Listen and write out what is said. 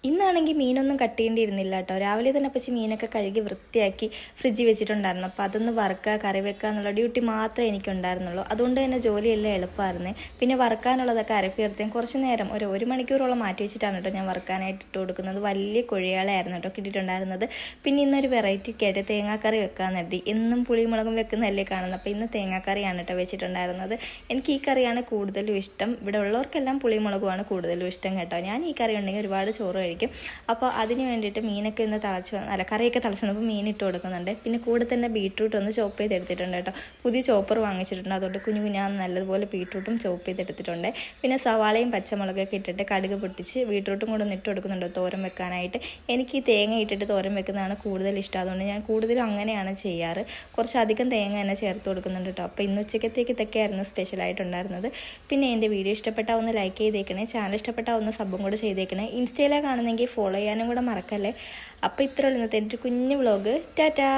ഇന്നാണെങ്കിൽ മീനൊന്നും കട്ട് ചെയ്യേണ്ടിയിരുന്നില്ല കേട്ടോ. രാവിലെ തന്നെ അപ്പച്ചി മീനൊക്കെ കഴുകി വൃത്തിയാക്കി ഫ്രിഡ്ജിൽ വെച്ചിട്ടുണ്ടായിരുന്നു. അപ്പോൾ അതൊന്ന് വറുക്കുക കറി വെക്കുക എന്നുള്ള ഡ്യൂട്ടി മാത്രമേ എനിക്കുണ്ടായിരുന്നുള്ളൂ. അതുകൊണ്ട് തന്നെ ജോലിയെല്ലാം എളുപ്പമായിരുന്നു. പിന്നെ വറുക്കാനുള്ളതൊക്കെ അരപ്പി നിർത്തിയും കുറച്ച് നേരം ഒരു മണിക്കൂറോളം മാറ്റി വെച്ചിട്ടാണ് കേട്ടോ ഞാൻ വറുക്കാനായിട്ട് ഇട്ട് കൊടുക്കുന്നത്. വലിയ കൊഴിയാളായിരുന്നു കേട്ടോ കിട്ടിയിട്ടുണ്ടായിരുന്നത്. പിന്നെ ഇന്നൊരു വെറൈറ്റിക്കായിട്ട് തേങ്ങാക്കറി വെക്കാൻ നിർത്തി. എന്നും പുളിമുളകും വെക്കുന്നതല്ലേ കാണുന്നത്. അപ്പോൾ ഇന്ന് തേങ്ങാക്കറിയാണ് കേട്ടോ വെച്ചിട്ടുണ്ടായിരുന്നത്. എനിക്ക് ഈ കറിയാണ് കൂടുതലും ഇഷ്ടം. ഇവിടെ ഉള്ളവർക്കെല്ലാം പുളിമുളകുമാണ് കൂടുതലും ഇഷ്ടം കേട്ടോ. ഞാൻ ഈ കറി ഉണ്ടെങ്കിൽ ഒരുപാട് ചോറ് കഴിക്കും. അപ്പോൾ അതിന് വേണ്ടിയിട്ട് മീനൊക്കെ ഒന്ന് കറിയൊക്കെ തിളച്ച് വന്നപ്പോൾ മീൻ ഇട്ട് കൊടുക്കുന്നുണ്ട്. പിന്നെ കൂടെ തന്നെ ബീട്രൂട്ട് ഒന്ന് ചോപ്പ് ചെയ്തെടുത്തിട്ടുണ്ട് കേട്ടോ. പുതിയ ചോപ്പർ വാങ്ങിച്ചിട്ടുണ്ട്. അതുകൊണ്ട് കുഞ്ഞാന്ന് നല്ലതുപോലെ ബീട്രൂട്ടും ചോപ്പ് ചെയ്തെടുത്തിട്ടുണ്ട്. പിന്നെ സവാളയും പച്ചമുളകൊക്കെ ഇട്ടിട്ട് കടുക് പൊട്ടിച്ച് ബീട്രൂട്ടും കൂടെ ഒന്ന് ഇട്ട് കൊടുക്കുന്നുണ്ട് തോരൻ വെക്കാനായിട്ട്. എനിക്ക് ഈ തേങ്ങ ഇട്ടിട്ട് തോരൻ വെക്കുന്നതാണ് കൂടുതൽ ഇഷ്ടം. അതുകൊണ്ട് ഞാൻ കൂടുതലും അങ്ങനെയാണ് ചെയ്യാറ്. കുറച്ചധികം തേങ്ങ തന്നെ ചേർത്ത് കൊടുക്കുന്നുണ്ട് കേട്ടോ. അപ്പോൾ ഇന്ന് ഉച്ചക്കത്തേക്ക് ഇതൊക്കെയായിരുന്നു സ്പെഷ്യലായിട്ടുണ്ടായിരുന്നത്. പിന്നെ എൻ്റെ വീഡിയോ ഇഷ്ടപ്പെട്ടാൽ ഒന്ന് ലൈക്ക് ചെയ്തേക്കണേ. ചാനൽ ഇഷ്ടപ്പെട്ടാൽ ഒന്ന് സബും കൂടെ ചെയ്തേക്കണേ. ഇൻസ്റ്റയിലാണ് കാണുന്നെങ്കിൽ ഫോളോ ചെയ്യാനും കൂടെ മറക്കല്ലേ. അപ്പോൾ ഇത്രയുള്ളൂ ഇന്നത്തെ എൻ്റെ കുഞ്ഞു വ്ളോഗ്. ടാറ്റാ.